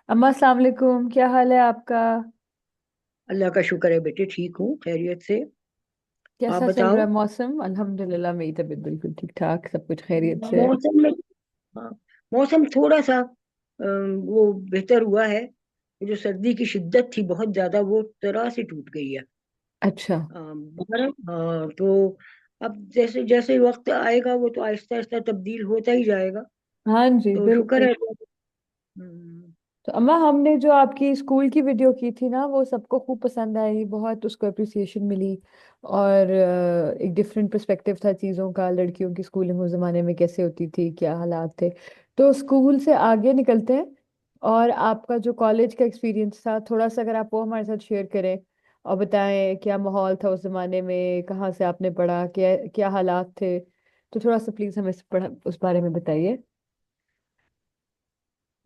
अम्मा अस्सलाम वालेकुम, क्या हाल है आपका? अल्लाह का शुक्र है बेटे, ठीक हूँ खैरियत से। आप कैसा चल रहा बताओ। है मौसम? अल्हम्दुलिल्लाह, मेरी तबीयत बिल्कुल ठीक ठाक, सब कुछ खैरियत से है। मौसम में, हाँ, मौसम थोड़ा सा वो बेहतर हुआ है। जो सर्दी की शिद्दत थी बहुत ज्यादा, वो तरह से टूट गई है। अच्छा। बाहर, हाँ, तो अब जैसे जैसे वक्त आएगा वो तो आहिस्ता आहिस्ता तब्दील होता ही जाएगा। हाँ जी, तो शुक्र बिल्कुल। है। तो अम्मा, हमने जो आपकी स्कूल की वीडियो की थी ना, वो सबको खूब पसंद आई, बहुत उसको अप्रिसिएशन मिली। और एक डिफरेंट पर्सपेक्टिव था चीज़ों का, लड़कियों की स्कूलिंग उस ज़माने में कैसे होती थी, क्या हालात थे। तो स्कूल से आगे निकलते हैं, और आपका जो कॉलेज का एक्सपीरियंस था, थोड़ा सा अगर आप वो हमारे साथ शेयर करें और बताएं क्या माहौल था उस ज़माने में, कहाँ से आपने पढ़ा, क्या क्या हालात थे। तो थोड़ा सा प्लीज़ हमें उस बारे में बताइए।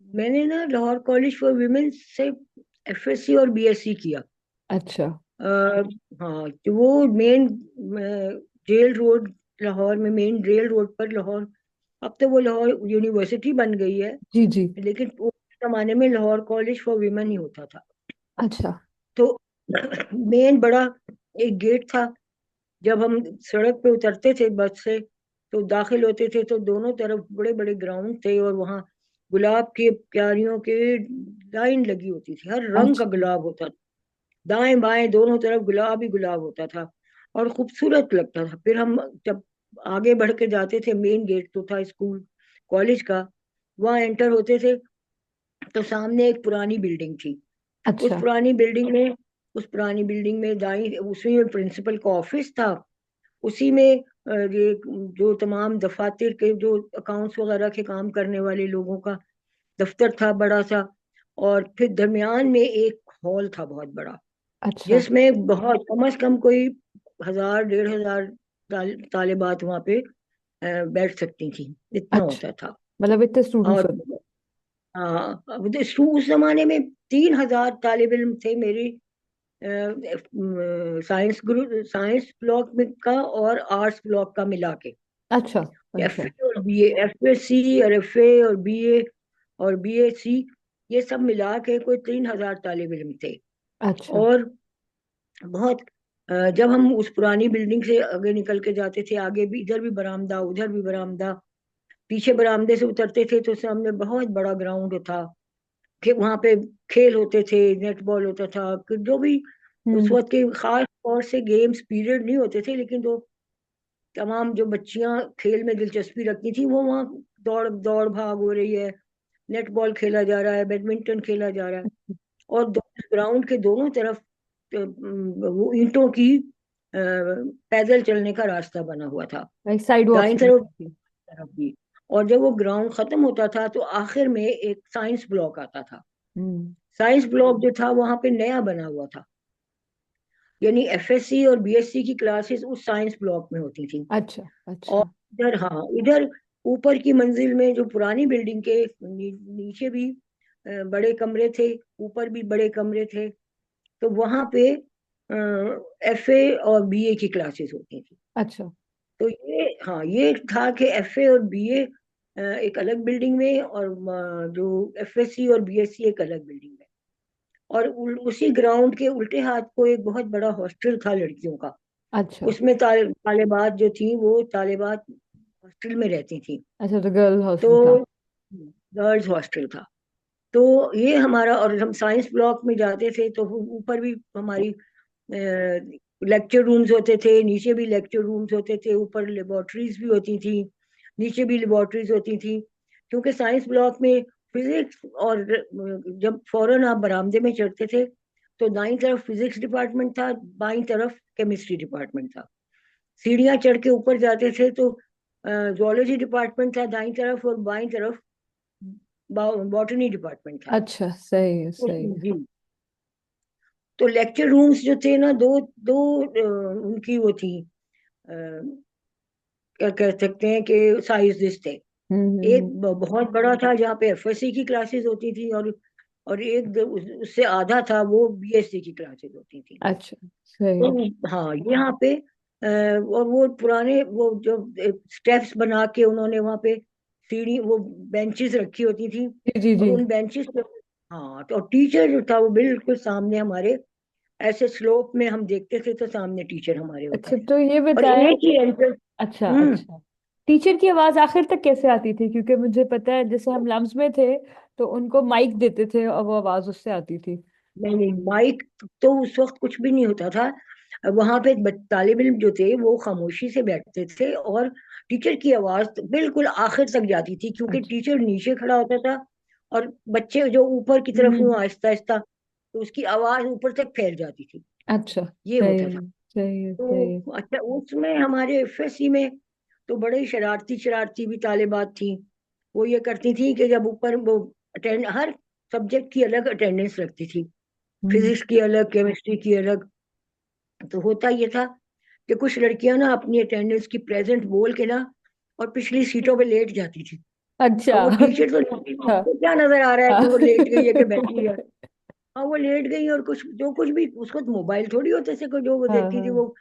मैंने ना लाहौर कॉलेज फॉर वुमेन से एफएससी और बीएससी किया। अच्छा। आ, हाँ, तो वो मेन जेल रोड, लाहौर में मेन रेल रोड पर लाहौर। अब तो वो लाहौर यूनिवर्सिटी बन गई है, जी जी। लेकिन उस जमाने में लाहौर कॉलेज फॉर वुमेन ही होता था। अच्छा। तो मेन बड़ा एक गेट था। जब हम सड़क पे उतरते थे बस से, तो दाखिल होते थे तो दोनों तरफ बड़े बड़े ग्राउंड थे, और वहाँ गुलाब की क्यारियों की लाइन लगी होती थी, हर रंग का अच्छा। गुलाब होता था। दाएं बाएं दोनों तरफ गुलाब ही गुलाब होता था, और खूबसूरत लगता था। फिर हम जब आगे बढ़ के जाते थे, मेन गेट तो था स्कूल कॉलेज का, वहां एंटर होते थे तो सामने एक पुरानी बिल्डिंग थी। उस अच्छा। पुरानी बिल्डिंग में उस पुरानी बिल्डिंग में दाई उसी में प्रिंसिपल का ऑफिस था। उसी में ये जो तमाम दफातर के जो अकाउंट्स वगैरह के काम करने वाले लोगों का दफ्तर था बड़ा सा। और फिर दरमियान में एक हॉल था बहुत बड़ा, अच्छा। जिसमें बहुत कम से कम कोई 1,000 1,500 तालिबात वहां पे बैठ सकती थी, इतना अच्छा, होता था। मतलब इतने स्टूडेंट्स और होते? हाँ, अब तो उस जमाने में 3,000 तालिब इल्म थे मेरी साइंस ग्रुप, साइंस ब्लॉक में का और आर्ट्स ब्लॉक का मिला के। अच्छा। एफ अच्छा। ए और बी एफ एस सी और एफ ए और बी ए और बी ए सी, ये सब मिला के कोई 3,000 तालिब इल्म थे। अच्छा। और बहुत जब हम उस पुरानी बिल्डिंग से आगे निकल के जाते थे, आगे भी इधर भी बरामदा उधर भी बरामदा, पीछे बरामदे से उतरते थे तो सामने बहुत बड़ा ग्राउंड था कि वहां पे खेल होते थे, नेट बॉल होता था, कि जो भी उस हम्म। वक्त के खास तौर से गेम्स पीरियड नहीं होते थे, लेकिन जो तमाम जो बच्चियां खेल में दिलचस्पी रखती थी वो वहाँ दौड़ दौड़ भाग हो रही है, नेट बॉल खेला जा रहा है, बैडमिंटन खेला जा रहा है। और ग्राउंड के दोनों तरफ वो ईंटों की पैदल चलने का रास्ता बना हुआ था, लाइक साइड वॉक्स दाईं भी तरफ थी? तरफ भी। और जब वो ग्राउंड खत्म होता था तो आखिर में एक साइंस ब्लॉक आता था। हम्म। साइंस ब्लॉक जो था वहां पे नया बना हुआ था, यानी एफएससी और बीएससी की क्लासेस उस साइंस ब्लॉक में होती थी। अच्छा। और अच्छा। इधर, हाँ, इधर ऊपर की मंजिल में जो पुरानी बिल्डिंग के नीचे भी बड़े कमरे थे, ऊपर भी बड़े कमरे थे। तो वहां पे एफए और बीए की क्लासेस होती थी। अच्छा। तो ये, हाँ, ये था कि एफए और बीए एक अलग बिल्डिंग में, और जो एफएससी और बीएससी एक अलग बिल्डिंग में। और उसी ग्राउंड के उल्टे हाथ को एक बहुत बड़ा हॉस्टल था लड़कियों का। अच्छा। उसमें तालिबात जो थी वो तालिबात हॉस्टल में रहती थी। अच्छा, तो गर्ल तो हॉस्टल था? गर्ल्स हॉस्टल था। तो ये हमारा, और हम साइंस ब्लॉक में जाते थे तो ऊपर भी हमारी लेक्चर रूम्स होते थे, नीचे भी लेक्चर रूम्स होते थे, ऊपर लेबोरेटरीज भी होती थी, नीचे भी लेबोरेटरीज होती थी। क्योंकि साइंस ब्लॉक में फिजिक्स, और जब फौरन आप बरामदे में चढ़ते थे तो दाईं तरफ फिजिक्स डिपार्टमेंट था, बाईं तरफ केमिस्ट्री डिपार्टमेंट था। सीढ़ियां चढ़ के ऊपर जाते थे तो जूलॉजी डिपार्टमेंट था दाईं तरफ, और बाईं तरफ बॉटनी डिपार्टमेंट था। अच्छा, सही है सही है। जी। तो लेक्चर रूम्स जो थे ना, दो दो उनकी वो थी, क्या कह सकते हैं कि साइजेस थे। एक हम्म। बहुत बड़ा था जहाँ पे एफएससी की क्लासेस होती थी, और एक उससे आधा था, वो बीएससी की क्लासेस होती थी। अच्छा, सही है। तो हाँ, यहाँ पे और वो पुराने वो जो स्टेप्स बना के उन्होंने वहाँ पे सीढ़ी वो बेंचेस रखी होती थी। जी जी और जी। उन बेंचेस पे हाँ, तो टीचर जो था वो बिल्कुल सामने हमारे, ऐसे स्लोप में हम देखते थे तो सामने टीचर हमारे होता अच्छा, है। तो ये और बताएं। एक ही एंट्रेंस। अच्छा हम्म। अच्छा। टीचर की आवाज आखिर तक कैसे आती थी? क्योंकि मुझे पता है जैसे हम लम्स में थे तो उनको माइक देते थे और वो आवाज उससे आती थी। नहीं नहीं, माइक तो उस वक्त कुछ भी नहीं होता था। वहां पे तालिब इल्म जो थे वो खामोशी से बैठते थे, और टीचर की आवाज तो बिल्कुल आखिर तक जाती थी, क्योंकि अच्छा। टीचर नीचे खड़ा होता था और बच्चे जो ऊपर की तरफ हुआ हम्म। आहिस्ता आहिस्ता, तो उसकी आवाज ऊपर तक फैल जाती थी। अच्छा, ये सही होता था। है सही है सही है। तो अच्छा, उसमें हमारे एफएससी में तो बड़े शरारती शरारती भी तालिबात थी। वो ये करती थी कि जब ऊपर वो अटेंड, हर सब्जेक्ट की अलग अटेंडेंस रखती थी, हम्म। फिजिक्स की अलग, केमिस्ट्री की अलग। तो होता ये था कि कुछ लड़कियां ना अपनी अटेंडेंस की प्रेजेंट बोल के ना और पिछली सीटों पे लेट जाती थी। अच्छा। अब वो टीचर तो नहीं, हाँ उसको क्या नजर आ रहा है हाँ। कि वो लेट गई है कि बैठी है। हाँ, वो लेट गई, और कुछ जो कुछ भी, उसको तो मोबाइल थोड़ी होते से, कोई जो वो हाँ देखती थी, हाँ। वो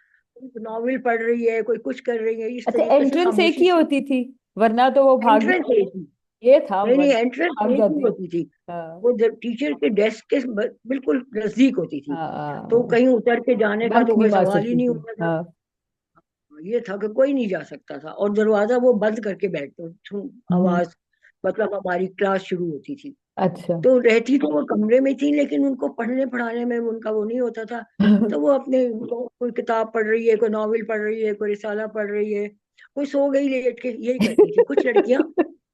नॉवेल पढ़ रही है, कोई कुछ कर रही है, इस अच्छा, तरीके से एंट्रेंस एक खामोशी ही से। होती थी, वरना तो वो भाग एंट्रेंस एक ही। ये था नहीं नहीं, वरना एंट्रेंस भाग एक ही जाती। होती थी। हाँ वो टीचर के डेस्क के बिल्कुल नजदीक होती थी। तो हाँ। कहीं उतर के जाने का बंक तो नहीं कोई मार सवाल ही सकती नहीं थी। होता था। हाँ। ये था कि कोई नहीं जा सकता था, और दरवाजा वो बंद करके बैठते हम्म। आवाज, मतलब हमारी क्लास शुरू होती थी। अच्छा। तो रहती तो वो कमरे में थी, लेकिन उनको पढ़ने पढ़ाने में उनका वो नहीं होता था। तो वो अपने, कोई किताब पढ़ रही है, कोई नॉवेल पढ़ रही है, कोई रिसाला पढ़ रही है, कोई सो गई लेट के, यही करती थी। कुछ लड़कियां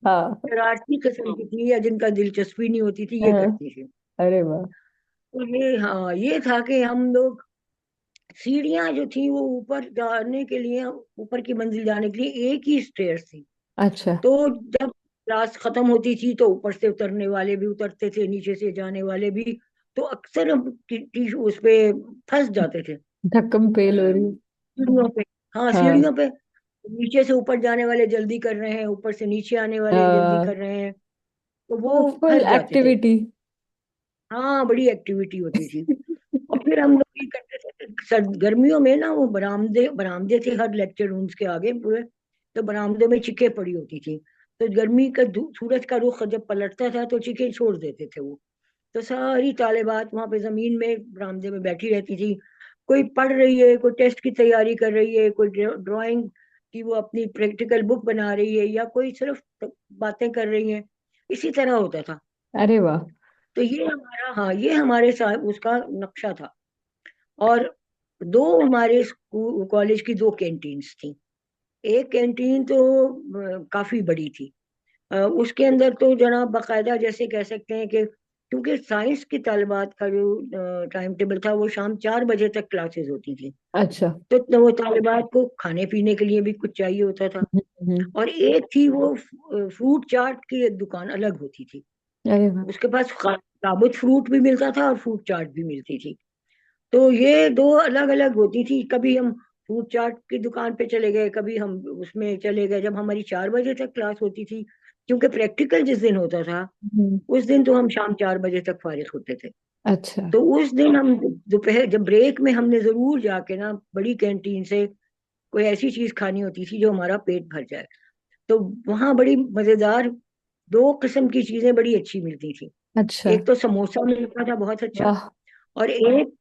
हाँ शरारती किस्म की थी, या जिनका दिलचस्पी नहीं होती थी, ये हाँ। करती थी। अरे वाह। तो ये, हाँ, ये था कि हम लोग, सीढ़ियां जो थी वो ऊपर जाने के लिए, ऊपर की मंजिल जाने के लिए एक ही स्टेयर्स थी। अच्छा। तो जब क्लास खत्म होती थी तो ऊपर से उतरने वाले भी उतरते थे, नीचे से जाने वाले भी। तो अक्सर हम उस पे फंस जाते थे, धक्कम पेल हो रही है। सीढ़ियों पे। हाँ, हाँ। सीढ़ियों पे। नीचे से ऊपर जाने वाले जल्दी कर रहे हैं, ऊपर से नीचे आने वाले जल्दी कर रहे हैं, तो वो फुल फंस जाते थे। एक्टिविटी। हाँ, बड़ी एक्टिविटी होती थी। और फिर हम लोग ये करते थे कि गर्मियों में ना, वो बरामदे बरामदे थे हर लेक्चर रूम्स के आगे पूरे। तो बरामदे में चिके पड़ी होती थी। तो गर्मी का सूरज का रुख जब पलटता था तो चिके छोड़ देते थे वो। तो सारी तालिबात वहां पे जमीन में बरामदे में बैठी रहती थी। कोई पढ़ रही है, कोई टेस्ट की तैयारी कर रही है, कोई ड्राइंग की वो अपनी प्रैक्टिकल बुक बना रही है, या कोई सिर्फ बातें कर रही है। इसी तरह होता था। अरे वाह। तो ये हमारा, हाँ, ये हमारे साथ उसका नक्शा था। और दो हमारे स्कूल कॉलेज की दो कैंटीन्स थी। एक कैंटीन तो काफी बड़ी थी। उसके अंदर तो जनाब बाकायदा, जैसे कह सकते हैं कि, क्योंकि साइंस की तालिबात का जो टाइम टेबल था वो शाम 4 बजे तक क्लासेस होती थी। अच्छा। तो वो तालिबात को खाने पीने के लिए भी कुछ चाहिए होता था। और एक थी वो फ्रूट चाट की एक दुकान अलग होती थी। अरे वाह। उसके पास साबुत फ्रूट भी मिलता था और फ्रूट चाट भी मिलती थी। तो ये दो अलग अलग होती थी। कभी हम फ्रूट चाट की दुकान पे चले गए, कभी हम उसमें चले गए जब हमारी 4 बजे तक क्लास होती थी। क्योंकि प्रैक्टिकल जिस दिन होता था, हम्म। उस दिन तो हम शाम 4 बजे तक फारिग होते थे। अच्छा। तो उस दिन हम दोपहर जब ब्रेक में, हमने जरूर जाके ना बड़ी कैंटीन से कोई ऐसी चीज खानी होती थी जो हमारा पेट भर जाए। तो वहाँ बड़ी मजेदार दो किस्म की चीजें बड़ी अच्छी मिलती थी। अच्छा। एक तो समोसा मिलता था बहुत अच्छा, वाह। और एक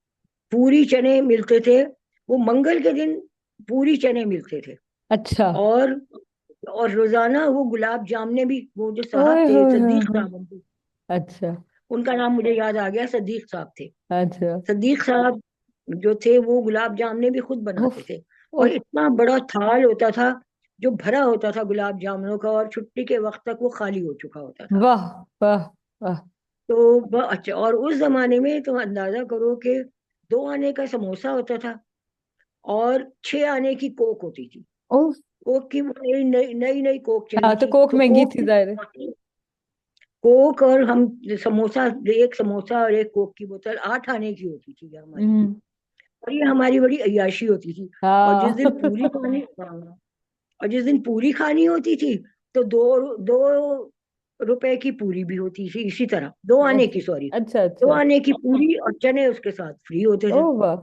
पूरी चने मिलते थे। वो मंगल के दिन पूरी चने मिलते थे। अच्छा। और और रोजाना वो गुलाब जामुने भी, वो जो साहब ओए थे, होए होए सदीक होए। साहब उनके, अच्छा उनका नाम मुझे याद आ गया, सदीक साहब थे। अच्छा। सदीक साहब जो थे वो गुलाब जामुने भी खुद उफ बनाते थे। और उफ। इतना बड़ा थाल होता था जो भरा होता था गुलाब जामुनों का, और छुट्टी के वक्त तक वो खाली हो चुका होता था। वाह वाह वाह। तो वह अच्छा, और उस जमाने में तुम अंदाजा करो कि 2 आने का समोसा होता था, और 6 आने की कोक होती थी। उफ। कोक की वो नई नई नई नई कोक हाँ चली तो थी, कोक तो महंगी कोक थी की, जाहिर है। कोक और हम समोसा, एक समोसा और एक कोक की बोतल 8 आने की होती थी ये हमारी। हम्म। और ये हमारी बड़ी अय्याशी होती थी। और जिस हाँ। दिन पूरी खानी, हाँ, और जिस दिन पूरी खानी होती थी, तो 2 2 रुपए की पूरी भी होती थी, इसी तरह 2 आने की, सॉरी, अच्छा दो अच्छा। आने की पूरी और चने उसके साथ फ्री होते थे। ओह वाह।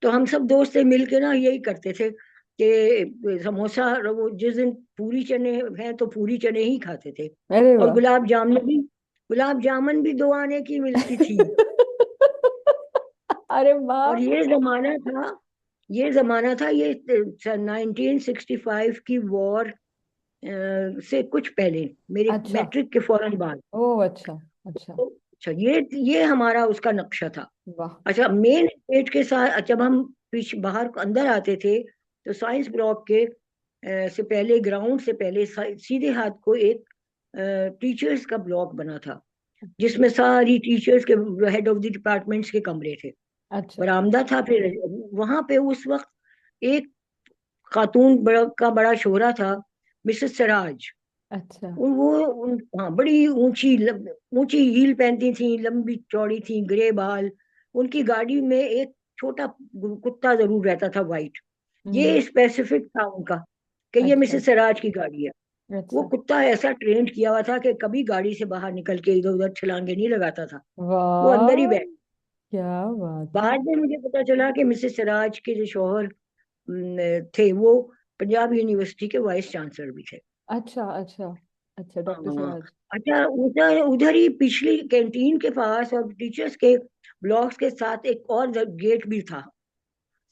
तो हम सब दोस्त से मिल के ना यही करते थे कि समोसा, वो जिस दिन पूरी चने हैं तो पूरी चने ही खाते थे। अरे और वाह। गुलाब जामुन भी गुलाब जामुन भी 2 आने की मिलती थी। अरे वाह। और ये जमाना था ये 1965 की वॉर से कुछ पहले, मेरे अच्छा। मैट्रिक के फौरन बाद। ओह अच्छा। अच्छा। तो अच्छा, ये हमारा उसका नक्शा था। वाह। अच्छा, मेन गेट के साथ जब हम पीछे बाहर अंदर आते थे, तो साइंस ब्लॉक के से पहले, ग्राउंड से पहले सीधे हाथ को एक टीचर्स का ब्लॉक बना था, जिसमें सारी टीचर्स के, हेड ऑफ द डिपार्टमेंट्स के कमरे थे। अच्छा। बरामदा था फिर। वहां पे उस वक्त एक खातून का बड़ा शोहरा था, मिसेस सराज। अच्छा। हाँ, बड़ी ऊंची हील पहनती थी, लंबी चौड़ी थी, ग्रे बाल। उनकी गाड़ी में एक छोटा कुत्ता जरूर रहता था, वाइट। ये हम्म। स्पेसिफिक था उनका कि ये अच्छा। मिसेस सराज की गाड़ी है। वो अच्छा। कुत्ता ऐसा ट्रेंड किया हुआ था कि कभी गाड़ी से बाहर निकल के इधर उधर छलांगे नहीं लगाता था। वो अंदर ही वाह। बैठ। क्या बात है। बाद में मुझे पता चला कि मिसेस सराज के जो शौहर थे, वो पंजाब यूनिवर्सिटी के वाइस चांसलर भी थे। अच्छा। अच्छा। अच्छा, डॉक्टर हाँ। सिराज। अच्छा, उधर उधर ही पिछली कैंटीन के पास और टीचर्स के ब्लॉक्स के साथ एक और गेट भी था,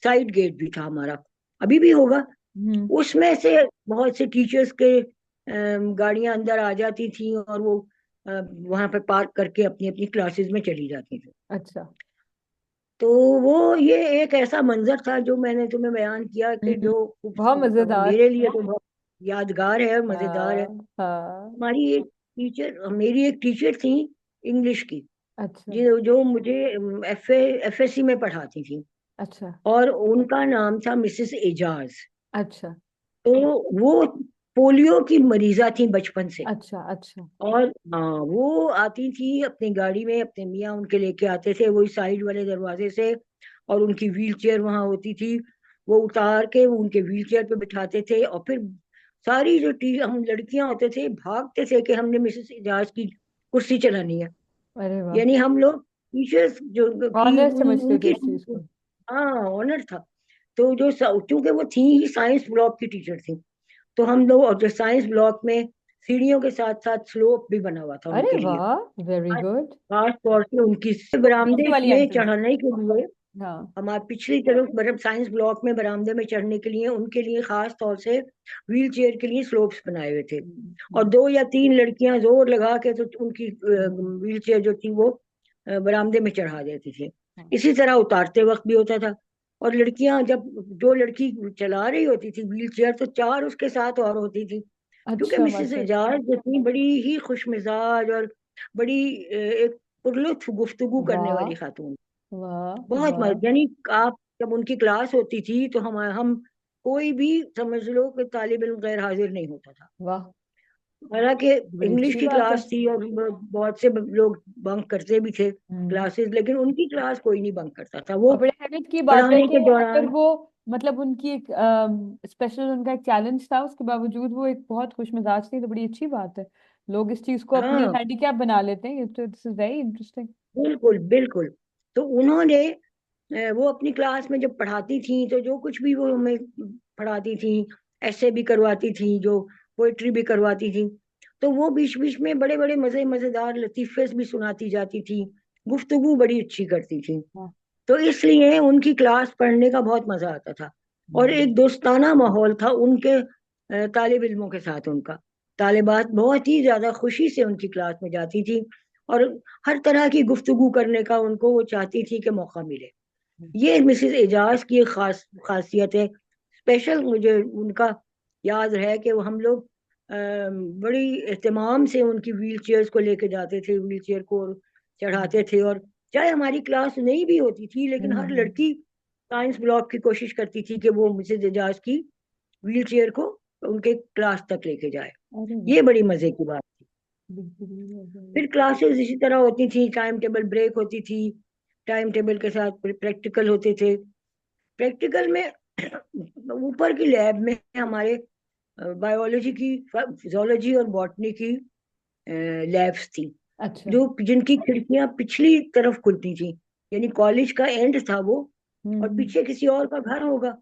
साइड गेट भी था हमारा, अभी भी होगा। हम्म। उसमें से बहुत से टीचर्स के गाड़ियां अंदर आ जाती थी, और वो वहां पर पार्क करके अपनी अपनी क्लासेस में चली जाती थी। अच्छा। तो वो ये एक ऐसा मंजर था जो मैंने तुम्हें बयान किया, कि हम्म। जो बहुत मजेदार। मेरे लिए तो बहुत यादगार है, मजेदार है। हाँ हाँ। मेरी एक टीचर थी इंग्लिश की, अच्छा। जो जो मुझे एफएससी में पढ़ाती थी, अच्छा। और उनका नाम था मिसेस एजाज। अच्छा। तो वो पोलियो की मरीजा थी बचपन से। अच्छा। अच्छा। और हाँ, वो आती थी अपनी गाड़ी में, अपने मियाँ उनके लेके आते थे वही साइड वाले दरवाजे से, और उनकी व्हील चेयर वहां होती थी। वो उतार के वो उनके व्हील चेयर पे बिठाते थे, और फिर सारी जो टी हम लड़कियां होते थे भागते थे कि हमने मिसेस इजाज की कुर्सी चलानी है। अरे वाह। यानी हम लोग टीचर्स जो की ऑनर समझते थे उनकी, इस चीज को। हाँ, ऑनर था। तो क्योंकि वो थी ही साइंस ब्लॉक की टीचर थी, तो हम लोग, और जो साइंस ब्लॉक में सीढ़ियों के साथ साथ स्लोप भी बना हुआ था अरे उनके लिए, वाह, वेरी गुड। खास तौर से उनकी पीछे बरामदे वाली में एंट्रेंस। चढ़ाने के लिए। हाँ। हमारे पिछली तरफ मतलब साइंस ब्लॉक में बरामदे में चढ़ने के लिए उनके लिए खास तौर से व्हील चेयर के लिए स्लोप्स बनाए हुए थे। और हम्म। 2 या 3 लड़कियां जोर लगा के तो उनकी हम्म। व्हील चेयर जो थी वो बरामदे में चढ़ा देती थी। हाँ। इसी तरह उतारते वक्त भी होता था। और लड़कियां जब, जो लड़की चला रही होती थी व्हील चेयर, तो 4 उसके साथ और होती थी। क्योंकि अच्छा, मिसेस माशाल्लाह। एजाज जो थी बड़ी ही खुश मिजाज और बड़ी एक पुरलुत्फ गुफ्तगू करने वाह। वाली खातून। वाह। बहुत वाह। मजा, यानी आप जब उनकी क्लास होती थी तो हम कोई भी समझ लो कि तालिब इल्म गैर हाजिर नहीं होता था। वाह। हालांकि बड़ी इंग्लिश अच्छी की बात है। क्लास थी और बहुत से लोग बंक करते भी थे हम्म। क्लासेस, लेकिन उनकी क्लास कोई नहीं बंक करता था। और वो बड़े हैबिट की बात है पढ़ाने कि के अगर दौरान, वो, मतलब उनकी एक स्पेशल उनका एक चैलेंज था, उसके बावजूद वो एक बहुत खुश मिजाज थी, तो बड़ी अच्छी बात है। लोग इस चीज को अपनी हाँ, हैंडीकैप बना लेते हैं, ये तो दिस इज वेरी इंटरेस्टिंग। बिल्कुल बिल्कुल। तो उन्होंने वो अपनी क्लास में जब पढ़ाती थी, तो जो कुछ भी वो हमें पढ़ाती थी, ऐसे भी करवाती थी, जो पोइट्री भी करवाती थी, तो वो बीच बीच में बड़े बड़े मजेदार लतीफे भी सुनाती जाती थी, गुफ्तगू बड़ी अच्छी करती थी। हाँ। तो इसलिए उनकी क्लास पढ़ने का बहुत मजा आता था। और हम्म। एक दोस्ताना माहौल था उनके तालिब इल्मों के साथ उनका। तालिबात बहुत ही ज्यादा खुशी से उनकी क्लास में जाती थी, और हर तरह की गुफ्तगू करने का उनको वो चाहती थी कि मौका मिले। ये मिसेस एजाज की एक खासियत है। स्पेशल मुझे उनका याद है कि वो हम लोग बड़ी एहतमाम से उनकी व्हील चेयर्स को लेके जाते थे, व्हील चेयर को चढ़ाते थे। और चाहे हमारी क्लास नहीं भी होती थी, लेकिन हर हम्म। लड़की साइंस ब्लॉक की कोशिश करती थी कि वो मिसेस एजाज की व्हील चेयर को उनके क्लास तक लेके जाए। अरे वाह। ये बड़ी मजे की बात थी। बिल्कुल। फिर क्लासेस इसी तरह होती थी, टाइम टेबल ब्रेक होती थी, टाइम टेबल के साथ प्रैक्टिकल होते थे। प्रैक्टिकल में ऊपर की लैब में हमारे बायोलॉजी की, फिजियोलॉजी और बॉटनी की लैब्स थी, अच्छा। जो जिनकी खिड़कियां पिछली तरफ खुलती थी, यानी कॉलेज का एंड था वो, और हम्म। पीछे किसी और का घर होगा।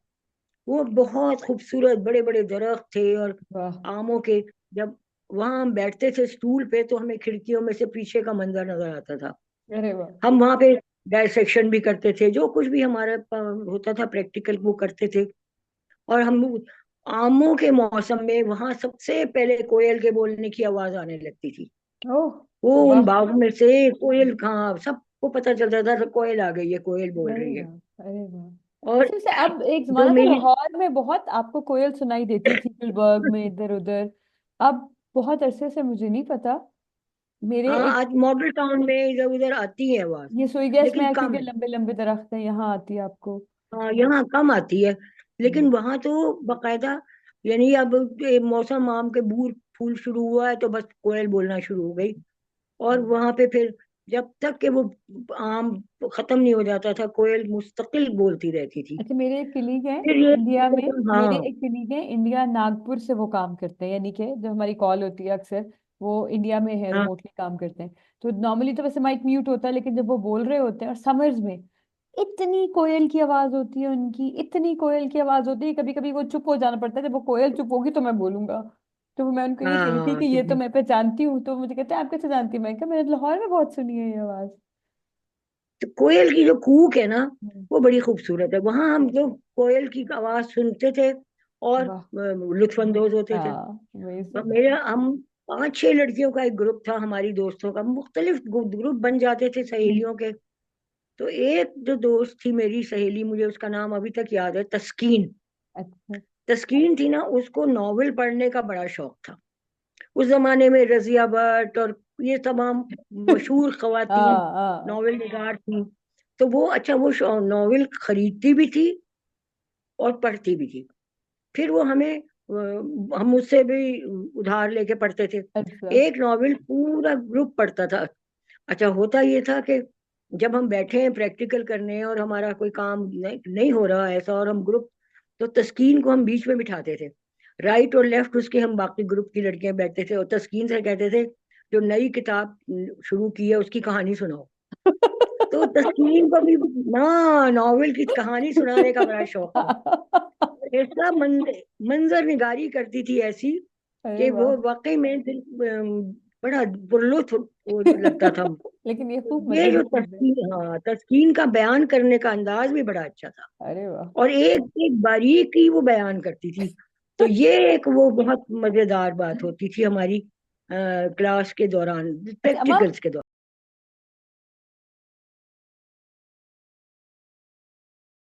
वो बहुत खूबसूरत बड़े बड़े दरख्त थे, और वाह। आमों के, जब वहां हम बैठते थे स्टूल पे, तो हमें खिड़कियों में से पीछे का मंजर नजर आता था। अरे वाह। हम वहां पे डायसेक्शन भी करते थे, जो कुछ भी हमारा होता था प्रैक्टिकल वो करते थे। और हम आमों के मौसम में वहां सबसे पहले कोयल के बोलने की आवाज आने लगती थी। ओह। वो उन वाह। बागों में से कोयल, कहाँ सबको पता चलता था तो कोयल आ गई है, कोयल बोल अरे रही है। वाह, अरे वाह। और अच्छा, जैसे अब एक जो जमाना था मेरी, लाहौर में बहुत आपको कोयल सुनाई देती थी, गुलबर्ग में, इधर उधर। अब बहुत अरसे से मुझे नहीं पता। मेरे हाँ, एक, आज मॉडल टाउन में इधर उधर आती है आवाज, ये सुई गैस में लेकिन है कम क्योंकि है। लंबे लंबे दरख्त हैं, यहाँ आती है आपको। हाँ, यहाँ कम आती है। हम्म। लेकिन वहां तो बकायदा, यानी अब ये मौसम आम के बूर फूल शुरू हुआ है तो बस कोयल बोलना शुरू हो गई। और हम्म। वहां पे फिर जब तक कि वो आम खत्म नहीं हो जाता था, कोयल मुस्तकिल बोलती रहती थी। अच्छा, मेरे एक कलीग हैं फिर ये, इंडिया में, मेरे हाँ एक कलीग हैं इंडिया, नागपुर से वो काम करते हैं, यानी कि जब हमारी कॉल होती है अक्सर, वो इंडिया में है, हाँ रिमोटली काम करते हैं। तो नॉर्मली तो वैसे माइक म्यूट होता है, लेकिन जब वो बोल रहे होते हैं, और समर्स में इतनी कोयल की आवाज होती है उनकी, इतनी कोयल की आवाज होती है, कभी कभी वो चुप हो जाना पड़ता है, जब वो कोयल चुप होगी तो मैं बोलूंगा। तो मैं उनको ये कह रही थी हाँ, कि ये तो मैं पहचानती हूँ, तो मुझे कहते हैं आप कैसे जानती हैं? मैं कहा मैंने लाहौर में बहुत सुनी है ये आवाज। तो कोयल की जो कूक है ना, हम्म। वो बड़ी खूबसूरत है। वहां हम जो कोयल की आवाज सुनते थे और वाह। लुत्फानंदोज होते थे। हाँ, वही और से। मेरा हम 5-6 लड़कियों का एक ग्रुप था, हमारी दोस्तों का, मुख्तलिफ ग्रुप बन जाते थे हम्म। सहेलियों के। तो एक जो दोस्त थी मेरी सहेली, मुझे उसका नाम अभी तक याद है, तस्कीन। अच्छा। तस्कीन थी ना, उसको नॉवेल पढ़ने का बड़ा शौक था। उस जमाने में रजिया भट्ट और ये तमाम मशहूर खवातीन हाँ हाँ। नॉवेल निगार थी। तो वो, अच्छा, वो नॉवेल खरीदती भी थी और पढ़ती भी थी। फिर वो हमें हम उससे भी उधार लेके पढ़ते थे। अच्छा। एक नॉवेल पूरा ग्रुप पढ़ता था। अच्छा, होता ये था कि जब हम बैठे हैं प्रैक्टिकल करने और हमारा कोई काम नहीं हो रहा है ऐसा, और हम ग्रुप, तो तस्कीन को हम बीच में बिठाते थे। राइट और लेफ्ट उसके हम बाकी ग्रुप की लड़कियां बैठते थे, और तस्कीन से कहते थे जो नई किताब शुरू की है उसकी कहानी सुनाओ। तो तस्कीन को भी ना नॉवेल की कहानी सुनाने का बड़ा शौक था। ऐसा मंजर निगारी करती थी ऐसी अरे कि वाह। वो वाकई में बड़ा पुरलुत्फ वो लगता था। लेकिन ये खूब ये मजे जो की चीज है। तस्कीन, हाँ, तस्कीन का बयान करने का अंदाज भी बड़ा अच्छा था। अरे वाह। और एक एक बारीकी वो बयान करती थी। तो ये एक वो बहुत मजेदार बात होती थी हमारी क्लास के दौरान, अच्छा अम्मा, प्रैक्टिकल्स के दौरान।